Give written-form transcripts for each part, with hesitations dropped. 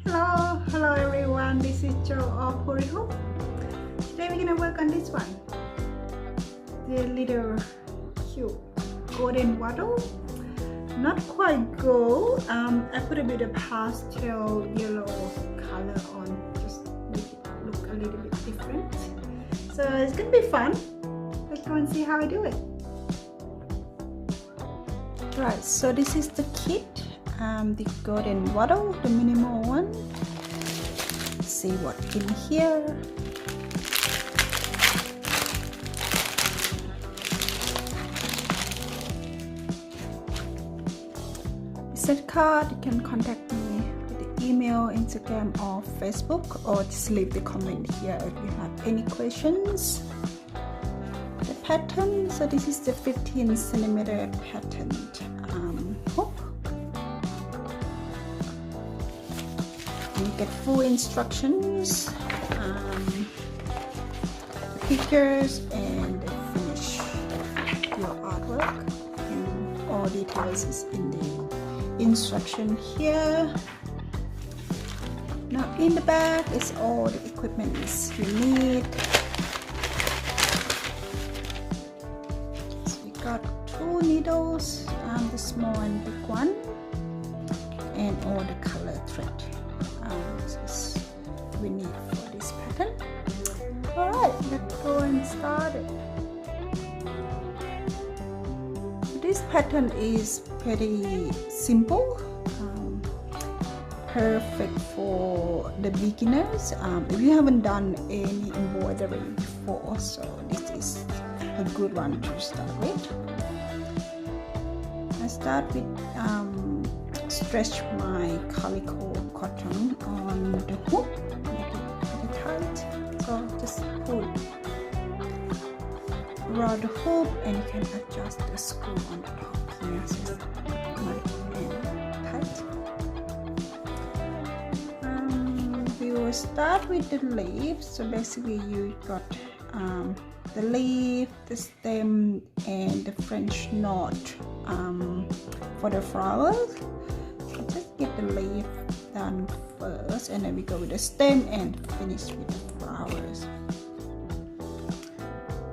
Hello everyone, this is Jo of Hooray Hoop. Today we're gonna work on this one, the little cute golden wattle. Not quite gold. I put a bit of pastel yellow color on, just make it look a little bit different. So it's gonna be fun. Let's go and see how I do it. Right, so this is the kit. The golden wattle, the minimal one. Let's see what's in here. Set card. You can contact me with the email, Instagram, or Facebook, or just leave the comment here if you have any questions. The pattern. So this is the 15 centimeter pattern hook. You get full instructions, pictures, and finish your artwork, and all details is in the instruction here. Now in the back is all the equipment you need. So we got 2 needles, the small and big one, and all the color thread we need for this pattern. Alright, let's go and start it. This pattern is pretty simple, perfect for the beginners. If you haven't done any embroidery before, so this is a good one to start with. I start with stretch my calico cotton on the hook, make it pretty tight. So just pull around the hoop, and you can adjust the screw on the top here, so it's nice and tight. We will start with the leaf. So basically you got the leaf, the stem, and the French knot for the flowers. So just get the leaf done first, and then we go with the stem and finish with the flowers.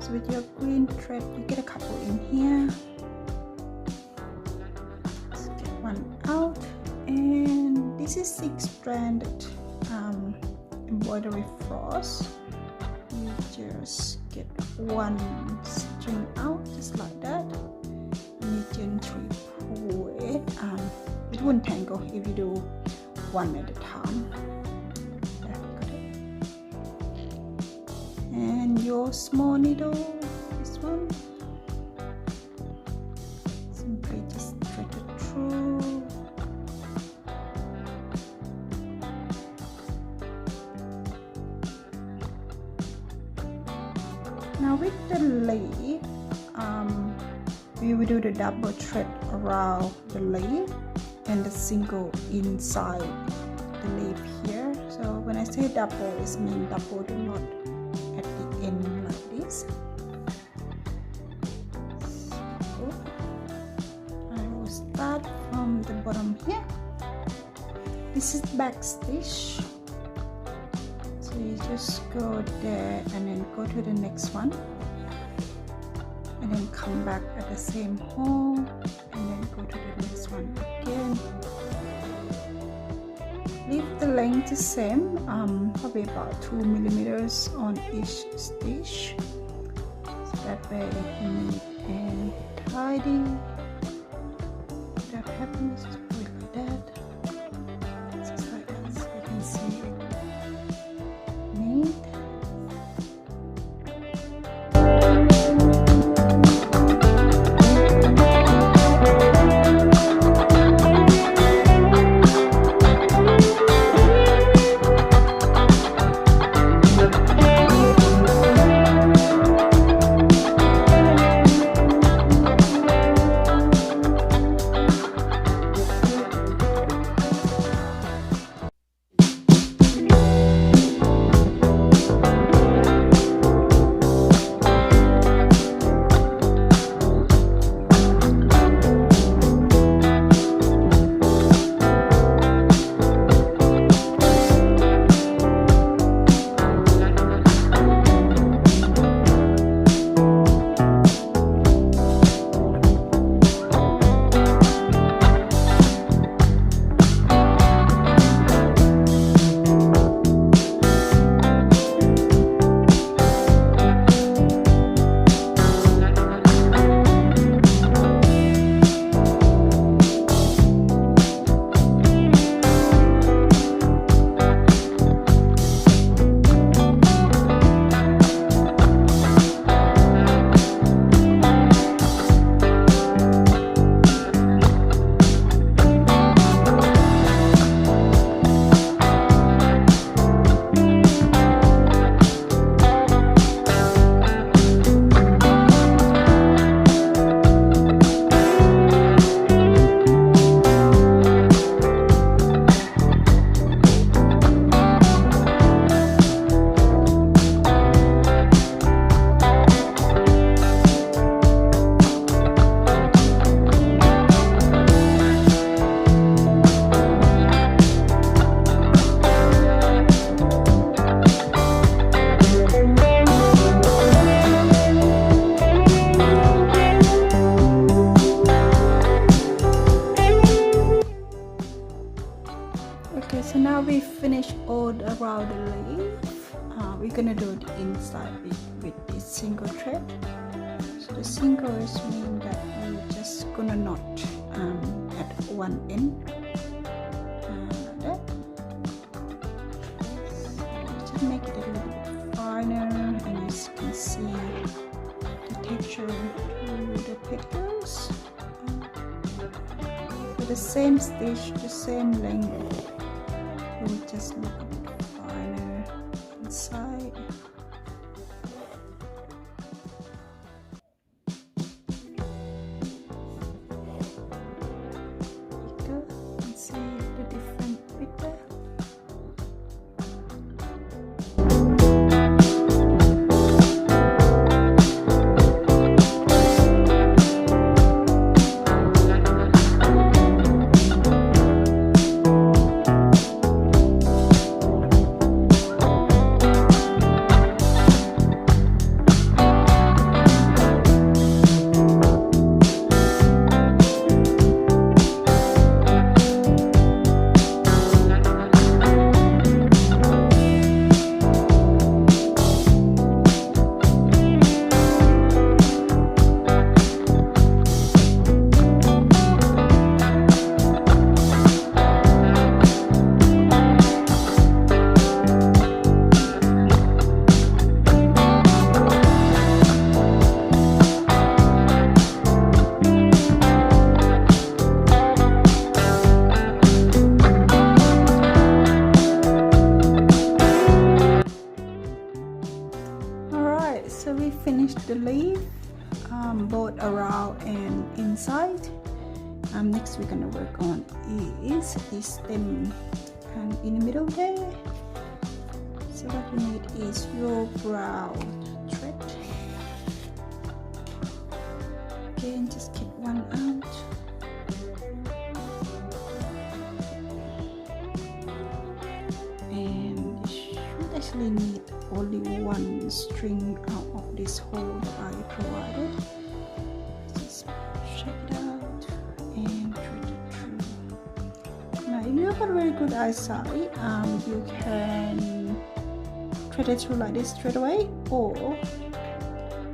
So with your green thread, you get a couple in here. Let's get one out, and this is 6-stranded embroidery floss. You just get one string out just like that, and you gently pull it. It won't tangle if you do one at a time. Yeah, got it. And your small needle, this one, simply just thread it through. Now with the leaf, we will do the double thread around the leaf and the single inside the leaf here. So when I say double, it means double the knot at the end like this. So I will start from the bottom here. This is back stitch. So you just go there and then go to the next one, and then come back at the same hole, and then go to the next one again. Leave the length the same, probably about 2 millimeters on each stitch, so that way if neat and tidy. That happens, just put it like that, just like that, so you can see it neat. Okay, so now we finished all around the leaf. We're gonna do the inside with this single thread. So the single is mean that we're just gonna knot at one end. Just make it a little bit finer, and as you can see the texture through the pictures. With the same stitch, the same length, it will just look a bit finer inside. You can see the different bit there. So we finished the leaf, both around and inside. Next we're gonna work on is the stem, and in the middle there. So what we need is your brown thread. Again, just get one out. And you should actually need only one string out of this hole that I provided. Just check it out and thread it through. Now if you have a very good eyesight, you can thread it through like this straight away, or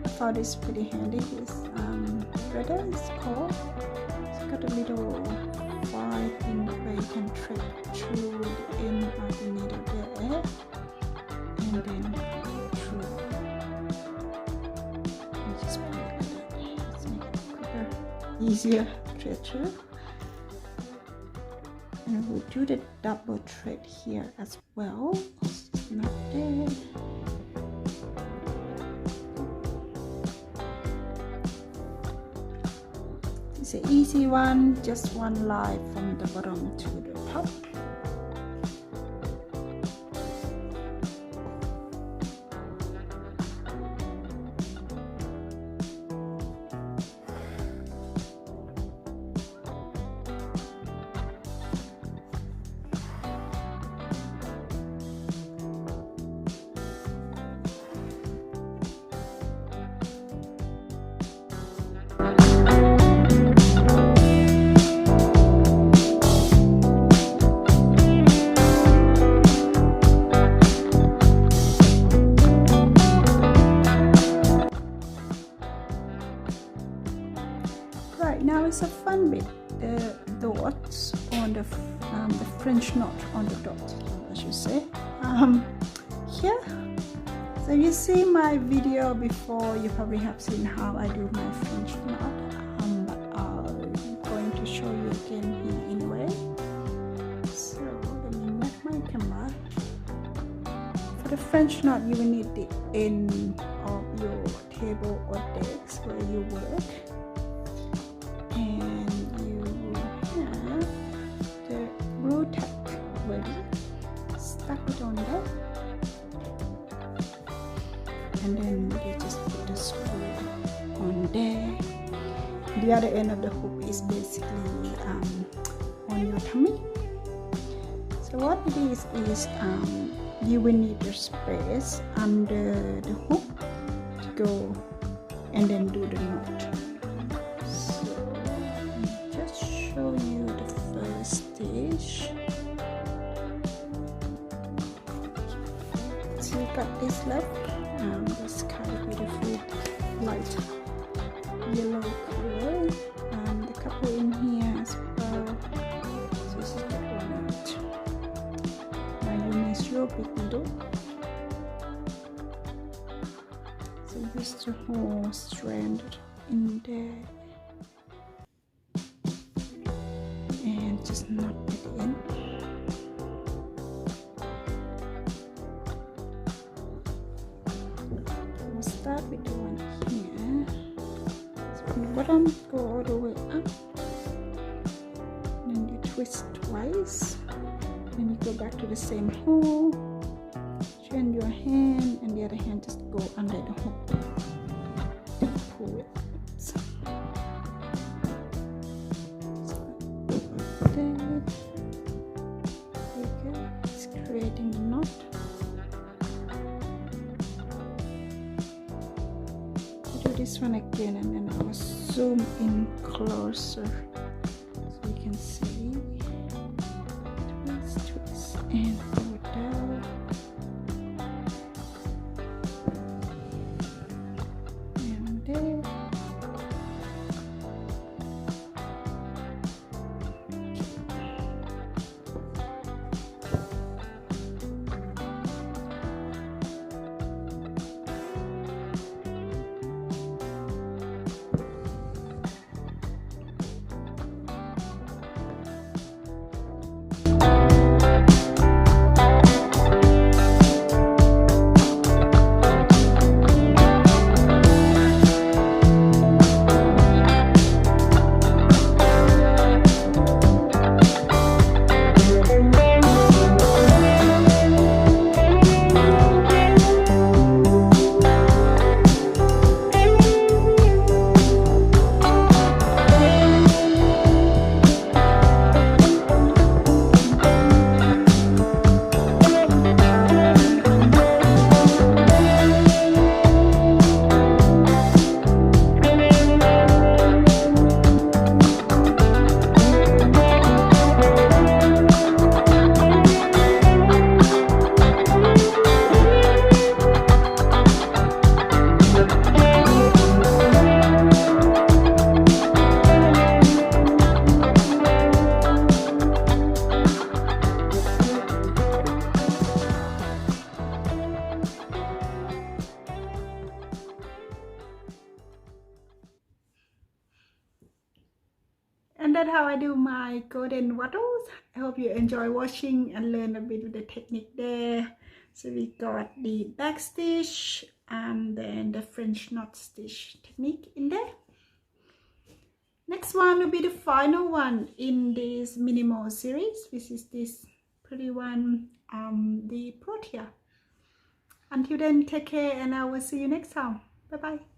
I found this pretty handy. This threader is called. It's got a little 5 pin where you can thread through the end of the needle there, and then through. You just put it like that. Let's make it quicker, easier thread through. And we'll do the double thread here as well. It's not there. It's an easy one, just one line from the bottom to the top. Right, now it's a fun bit, the dots on the French knot on the dot, I should say. Here, so you see my video before, you probably have seen how I do my French knot, but I'm going to show you again here anyway. So let me move my camera. For the French knot, you will need the end of your table or desk where you work. And you have the glue tack ready, stuck it on there, and then you just put the screw on there. The other end of the hook is basically on your tummy. So what it is you will need the space under the hook to go and then do the knot. Show you the first stitch. got this left. This kind of beautiful light yellow color. The couple in here as well. So this is that one out. Now you use your big needle. So use the whole strand in there. And just knot at the end. We'll start with the one here. So from the bottom, go all the way up. Then you twist twice. Then you go back to the same hole. Turn your hand, and the other hand just go under the hook. And pull it. Creating the knot. I'll do this one again, and then I will zoom in closer so you can see. Twist, twist, and go down. And there. And that's how I do my golden wattles. I hope you enjoy watching and learn a bit of the technique there. So we got the back stitch and then the French knot stitch technique in there. Next one will be the final one in this minimal series, which is this pretty one, the Protea. Until then, take care, and I will see you next time. Bye bye.